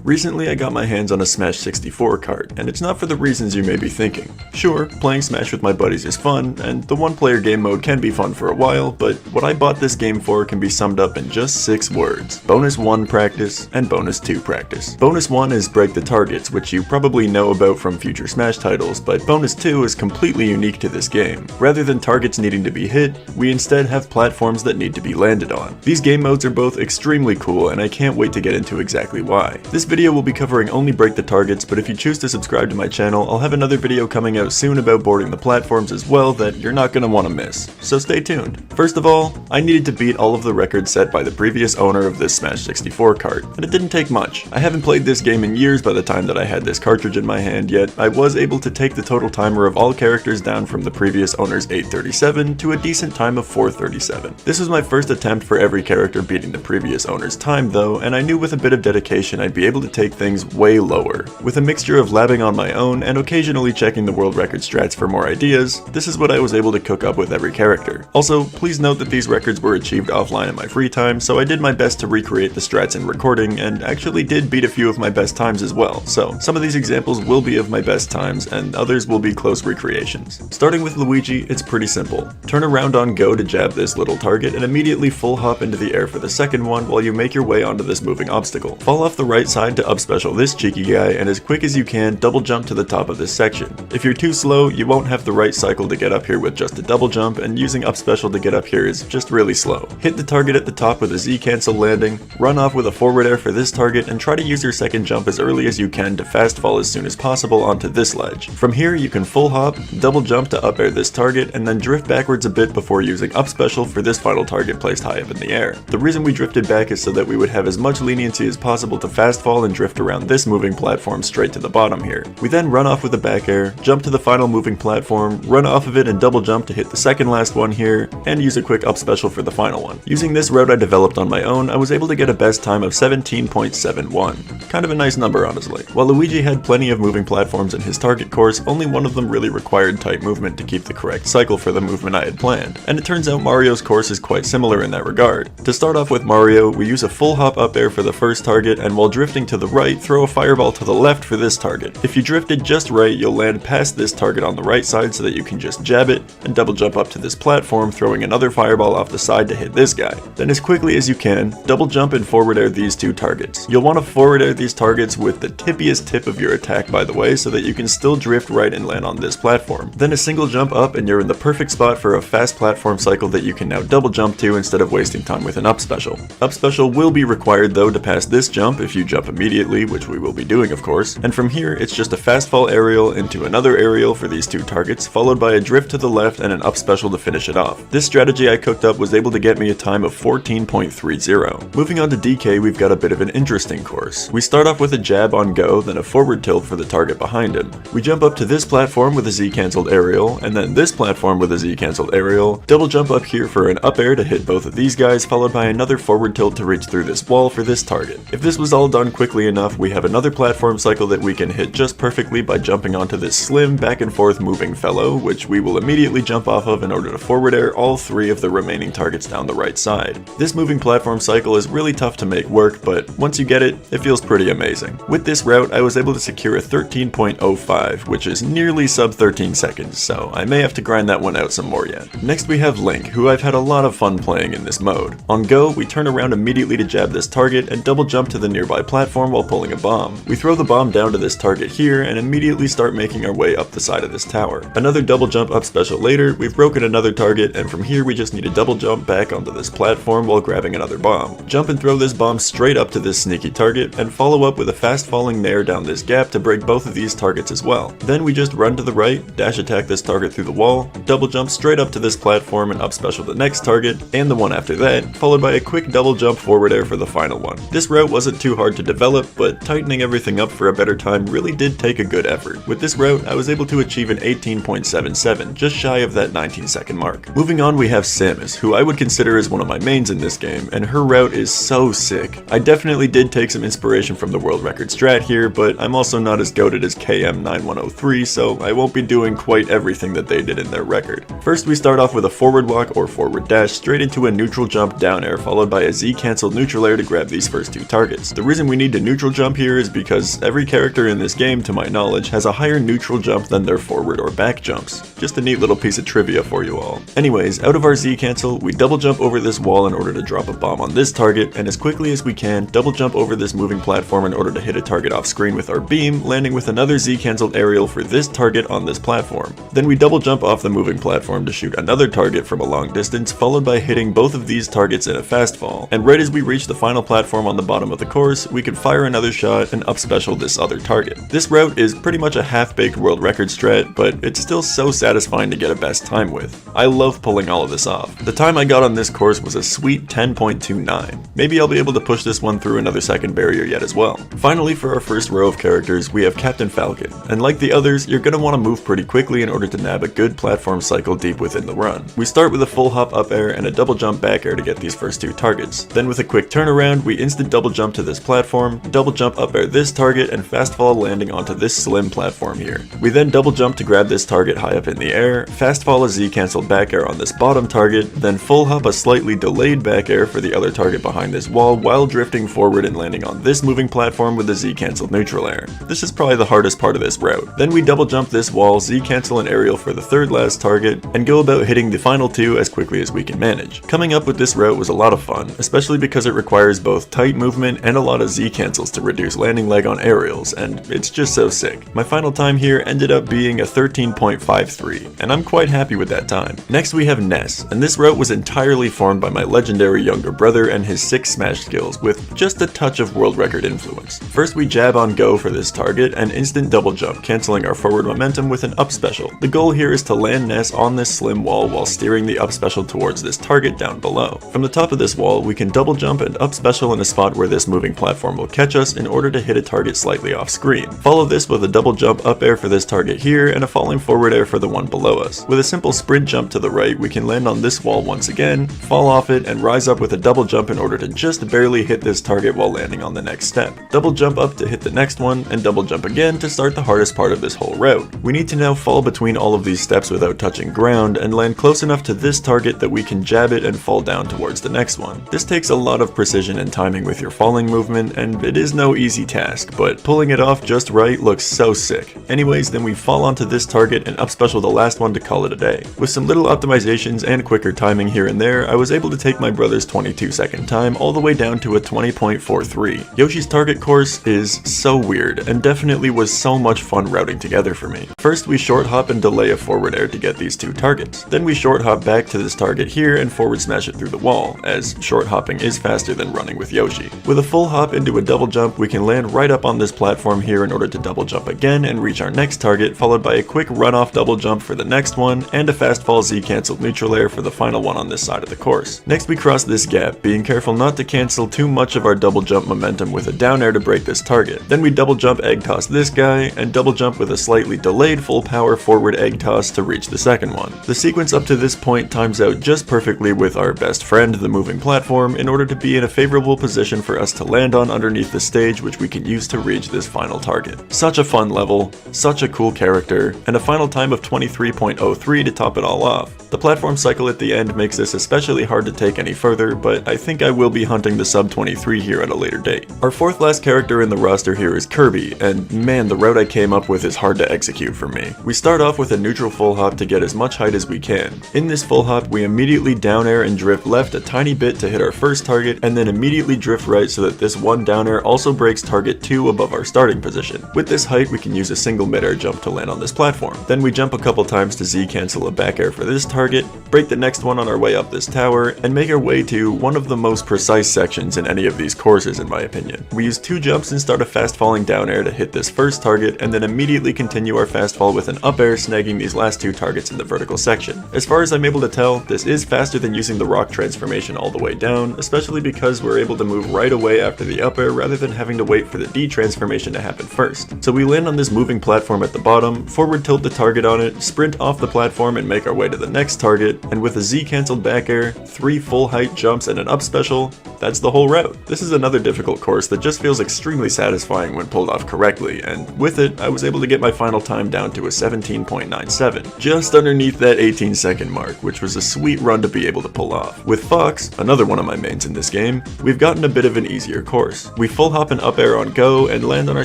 Recently I got my hands on a Smash 64 cart, and it's not for the reasons you may be thinking. Sure, playing Smash with my buddies is fun, and the one-player game mode can be fun for a while, but what I bought this game for can be summed up in just 6 words. Bonus 1 practice, and bonus 2 practice. Bonus 1 is break the targets, which you probably know about from future Smash titles, but bonus 2 is completely unique to this game. Rather than targets needing to be hit, we instead have platforms that need to be landed on. These game modes are both extremely cool, and I can't wait to get into exactly why. This video will be covering only break the targets, but if you choose to subscribe to my channel, I'll have another video coming out soon about boarding the platforms as well that you're not going to want to miss, so stay tuned. First of all, I needed to beat all of the records set by the previous owner of this Smash 64 cart, and it didn't take much. I haven't played this game in years by the time that I had this cartridge in my hand, yet I was able to take the total timer of all characters down from the previous owner's 837 to a decent time of 437. This was my first attempt for every character beating the previous owner's time though, and I knew with a bit of dedication I'd be able to take things way lower. With a mixture of labbing on my own and occasionally checking the world record strats for more ideas, this is what I was able to cook up with every character. Also, please note that these records were achieved offline in my free time, so I did my best to recreate the strats in recording and actually did beat a few of my best times as well, so some of these examples will be of my best times and others will be close recreations. Starting with Luigi, it's pretty simple. Turn around on go to jab this little target and immediately full hop into the air for the second one while you make your way onto this moving obstacle. Fall off the right side to up special this cheeky guy, and as quick as you can, double jump to the top of this section. If you're too slow, you won't have the right cycle to get up here with just a double jump, and using up special to get up here is just really slow. Hit the target at the top with a Z cancel landing, run off with a forward air for this target, and try to use your second jump as early as you can to fast fall as soon as possible onto this ledge. From here, you can full hop, double jump to up air this target, and then drift backwards a bit before using up special for this final target placed high up in the air. The reason we drifted back is so that we would have as much leniency as possible to fast fall and drift around this moving platform straight to the bottom here. We then run off with a back air, jump to the final moving platform, run off of it and double jump to hit the second last one here, and use a quick up special for the final one. Using this route I developed on my own, I was able to get a best time of 17.71. Kind of a nice number honestly. While Luigi had plenty of moving platforms in his target course, only one of them really required tight movement to keep the correct cycle for the movement I had planned. And it turns out Mario's course is quite similar in that regard. To start off with Mario, we use a full hop up air for the first target, and while drifting to the right, throw a fireball to the left for this target. If you drifted just right, you'll land past this target on the right side so that you can just jab it, and double jump up to this platform, throwing another fireball off the side to hit this guy. Then as quickly as you can, double jump and forward air these two targets. You'll want to forward air these targets with the tippiest tip of your attack by the way, so that you can still drift right and land on this platform. Then a single jump up and you're in the perfect spot for a fast platform cycle that you can now double jump to instead of wasting time with an up special. Up special will be required though to pass this jump if you jump immediately, which we will be doing of course, and from here it's just a fast fall aerial into another aerial for these two targets, followed by a drift to the left and an up special to finish it off. This strategy I cooked up was able to get me a time of 14.30. Moving on to DK, we've got a bit of an interesting course. We start off with a jab on go, then a forward tilt for the target behind him. We jump up to this platform with a Z cancelled aerial, and then this platform with a Z cancelled aerial, double jump up here for an up air to hit both of these guys, followed by another forward tilt to reach through this wall for this target. If this was all done quickly enough, we have another platform cycle that we can hit just perfectly by jumping onto this slim back and forth moving fellow, which we will immediately jump off of in order to forward air all 3 of the remaining targets down the right side. This moving platform cycle is really tough to make work, but once you get it, it feels pretty amazing. With this route, I was able to secure a 13.05, which is nearly sub 13 seconds, so I may have to grind that one out some more yet. Next we have Link, who I've had a lot of fun playing in this mode. On go, we turn around immediately to jab this target and double jump to the nearby platform while pulling a bomb. We throw the bomb down to this target here and immediately start making our way up the side of this tower. Another double jump up special later, we've broken another target, and from here we just need a double jump back onto this platform while grabbing another bomb. Jump and throw this bomb straight up to this sneaky target, and follow up with a fast falling nair down this gap to break both of these targets as well. Then we just run to the right, dash attack this target through the wall, double jump straight up to this platform and up special the next target, and the one after that, followed by a quick double jump forward air for the final one. This route wasn't too hard to develop, but tightening everything up for a better time really did take a good effort. With this route, I was able to achieve an 18.77, just shy of that 19-second mark. Moving on, we have Samus, who I would consider as one of my mains in this game, and her route is so sick. I definitely did take some inspiration from the world record strat here, but I'm also not as goated as KM9103, so I won't be doing quite everything that they did in their record. First, we start off with a forward walk or forward dash straight into a neutral jump down air, followed by a Z cancelled neutral air to grab these first two targets. The reason we need need to neutral jump here is because every character in this game, to my knowledge, has a higher neutral jump than their forward or back jumps. Just a neat little piece of trivia for you all. Anyways, out of our Z cancel, we double jump over this wall in order to drop a bomb on this target, and as quickly as we can, double jump over this moving platform in order to hit a target off screen with our beam, landing with another Z cancelled aerial for this target on this platform. Then we double jump off the moving platform to shoot another target from a long distance, followed by hitting both of these targets in a fast fall. And right as we reach the final platform on the bottom of the course, we can fire another shot and up special this other target. This route is pretty much a half-baked world record strat, but it's still so satisfying to get a best time with. I love pulling all of this off. The time I got on this course was a sweet 10.29. Maybe I'll be able to push this one through another second barrier yet as well. Finally, for our first row of characters, we have Captain Falcon, and like the others, you're going to want to move pretty quickly in order to nab a good platform cycle deep within the run. We start with a full hop up air and a double jump back air to get these first two targets. Then with a quick turnaround, we instant double jump to this platform, double jump up air this target, and fast fall landing onto this slim platform here. We then double jump to grab this target high up in the air, fast fall a Z cancel back air on this bottom target, then full hop a slightly delayed back air for the other target behind this wall while drifting forward and landing on this moving platform with a Z cancel neutral air. This is probably the hardest part of this route. Then we double jump this wall, Z cancel an aerial for the third last target, and go about hitting the final two as quickly as we can manage. Coming up with this route was a lot of fun, especially because it requires both tight movement and a lot of Z cancels to reduce landing lag on aerials, and it's just so sick. My final time here ended up being a 13.53, and I'm quite happy with that time. Next we have Ness, and this route was entirely formed by my legendary younger brother and his 6 smash skills with just a touch of world record influence. First we jab on go for this target and instant double jump, cancelling our forward momentum with an up special. The goal here is to land Ness on this slim wall while steering the up special towards this target down below. From the top of this wall, we can double jump and up special in a spot where this moving platform will catch us in order to hit a target slightly off screen. Follow this with a double jump up air for this target here and a falling forward air for the one below us. With a simple sprint jump to the right, we can land on this wall once again, fall off it, and rise up with a double jump in order to just barely hit this target while landing on the next step. Double jump up to hit the next one, and double jump again to start the hardest part of this whole route. We need to now fall between all of these steps without touching ground and land close enough to this target that we can jab it and fall down towards the next one. This takes a lot of precision and timing with your falling movement, and it is no easy task, but pulling it off just right looks so sick. Anyways, then we fall onto this target and up special the last one to call it a day. With some little optimizations and quicker timing here and there, I was able to take my brother's 22-second time all the way down to a 20.43. Yoshi's target course is so weird, and definitely was so much fun routing together for me. First we short hop and delay a forward air to get these two targets. Then we short hop back to this target here and forward smash it through the wall, as short hopping is faster than running with Yoshi. With a full hop into a double jump, we can land right up on this platform here in order to double jump again and reach our next target, followed by a quick run off double jump for the next one, and a fast fall Z cancelled neutral air for the final one on this side of the course. Next we cross this gap, being careful not to cancel too much of our double jump momentum with a down air to break this target. Then we double jump egg toss this guy, and double jump with a slightly delayed full power forward egg toss to reach the second one. The sequence up to this point times out just perfectly with our best friend, the moving platform, in order to be in a favorable position for us to land on underneath the stage, which we can use to reach this final target. Such a fun level, such a cool character, and a final time of 23.03 to top it all off. The platform cycle at the end makes this especially hard to take any further, but I think I will be hunting the sub 23 here at a later date. Our fourth last character in the roster here is Kirby, and man, the route I came up with is hard to execute for me. We start off with a neutral full hop to get as much height as we can. In this full hop, we immediately down air and drift left a tiny bit to hit our first target, and then immediately drift right so that this one down air also breaks target 2 above our starting position. With this height, we can use a single mid-air jump to land on this platform. Then we jump a couple times to Z cancel a back air for this target, break the next one on our way up this tower, and make our way to one of the most precise sections in any of these courses in my opinion. We use 2 jumps and start a fast falling down air to hit this first target, and then immediately continue our fast fall with an up air, snagging these last 2 targets in the vertical section. As far as I'm able to tell, this is faster than using the rock transformation all the way down, especially because we're able to move right away after the up air rather than having to wait for the D transformation to happen first. So we land on this moving platform at the bottom, forward tilt the target on it, sprint off the platform and make our way to the next target, and with a Z cancelled back air, 3 full height jumps and an up special, that's the whole route. This is another difficult course that just feels extremely satisfying when pulled off correctly, and with it, I was able to get my final time down to a 17.97, just underneath that 18-second mark, which was a sweet run to be able to pull off. With Fox, another one of my mains in this game, we've gotten a bit of an easier course. We full hop an up air on go and land on our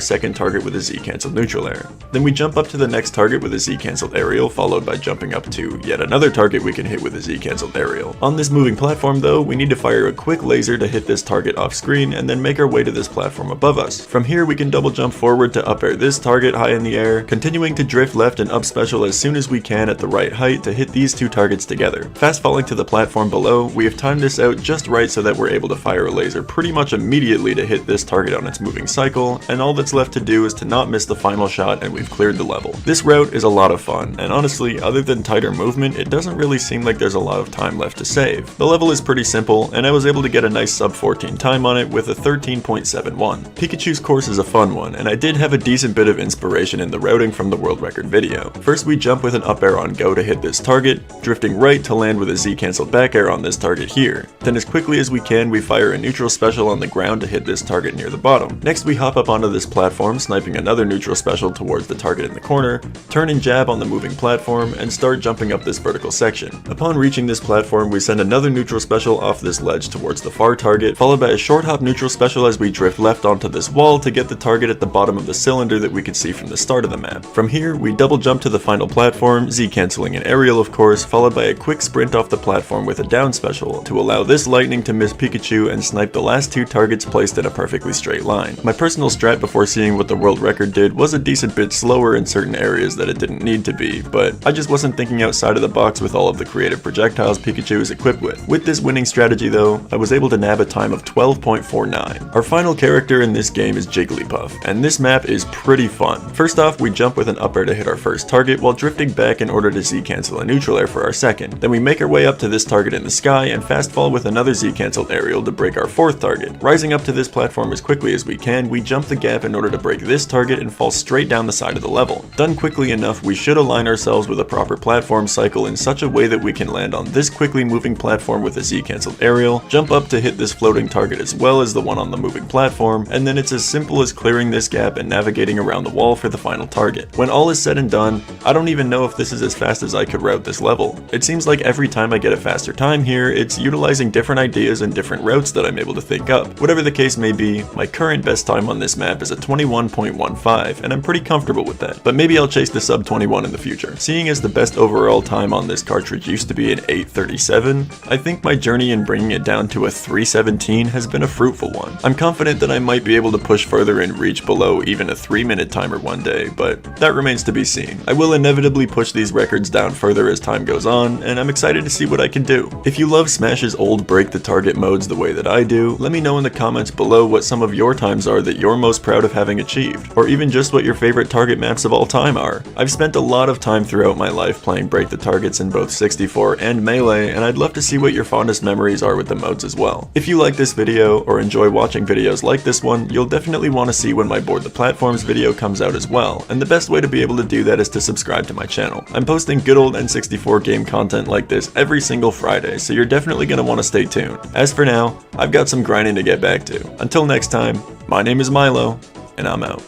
second target with a Z cancelled neutral air. Then we jump up to the next target with a Z cancelled aerial, followed by jumping up to yet another target we can hit with a Z cancelled aerial. On this moving platform though, we need to fire a quick laser to hit this target off screen and then make our way to this platform above us. From here we can double jump forward to up air this target high in the air, continuing to drift left and up special as soon as we can at the right height to hit these two targets together. Fast falling to the platform below, we have timed this out just right so that we're able to fire a laser pretty much immediately to hit this target on its moving cycle, and all that's left to do is to not miss the final shot and we've cleared the level. This route is a lot of fun, and honestly, other than tighter movement, it doesn't really seem like there's a lot of time left to save. The level is pretty simple, and I was able to get a nice sub 14 time on it with a 13.71. Pikachu's course is a fun one, and I did have a decent bit of inspiration in the routing from the world record video. First we jump with an up air on go to hit this target, drifting right to land with a Z cancelled back air on this target here. Then as quickly as we can, we fire a neutral special on the ground to hit this target near the bottom. Next we hop up onto this platform, sniping another neutral special towards the target in the corner, turn and jab on the moving platform, and start jumping up this vertical section. Upon reaching this platform, we send another neutral special off this ledge towards the far target, followed by a short hop neutral special as we drift left onto this wall to get the target at the bottom of the cylinder that we could see from the start of the map. From here, we double jump to the final platform, Z cancelling an aerial of course, followed by a quick sprint off the platform with a down special to allow this lightning to miss Pikachu and snipe the last two targets placed in a perfectly straight line. My personal strat before seeing what the world record did was a decent bit slower in certain areas that it didn't need to be, but I just wasn't thinking outside of the box with all of the creative projectiles Pikachu is equipped with. With this winning strategy though, I was able to nab a time of 12.49. Our final character in this game is Jigglypuff, and this map is pretty fun. First off, we jump with an up air to hit our first target while drifting back in order to Z cancel a neutral air for our second. Then we make our way up to this target in the sky and fast fall with another Z cancelled aerial to break our fourth target. Rising up to this platform as quickly as we can, we jump the gap in order to break this target and fall straight down the side of the level. Done quickly enough, we should align ourselves with a proper platform cycle in such a way that we can land on this quickly moving platform with a Z cancelled aerial, jump up to hit this floating target as well as the one on the moving platform, and then it's as simple as clearing this gap and navigating around the wall for the final target. When all is said and done, I don't even know if this is as fast as I could route this level. It seems like every time I get a faster time here, it's utilizing different ideas and different routes that I'm able to think up. Whatever the case may be, my current best time on this map is a 21.15, and I'm pretty comfortable with that, but maybe I'll chase the sub 21 in the future. Seeing as the best overall time on this cartridge used to be an 8:37, I think my journey in bringing it down to a 3:17 has been a fruitful one. I'm confident that I might be able to push further and reach below even a 3-minute timer one day, but that remains to be seen. I will inevitably push these records down further as time goes on, and I'm excited to see what I can do. If you love Smash's old break the target modes the way that I do, let me know in the comments below what some of your times are that you're most proud of having achieved, or even just what your favorite target maps of all time are. I've spent a lot of time throughout my life playing break the targets in both 64 and Melee, and I'd love to see what your fondest memories are with the modes as well. If you like this video or enjoy watching videos like this one, you'll definitely want to see when my Board the Platforms video comes out as well, and the best way to be able to do that is to subscribe to my channel. I'm posting good old N64 game content like this every single Friday, so you're definitely going to want to stay tuned. As for now, I've got some grinding to get back to. Until next time, my name is Myloe, and I'm out.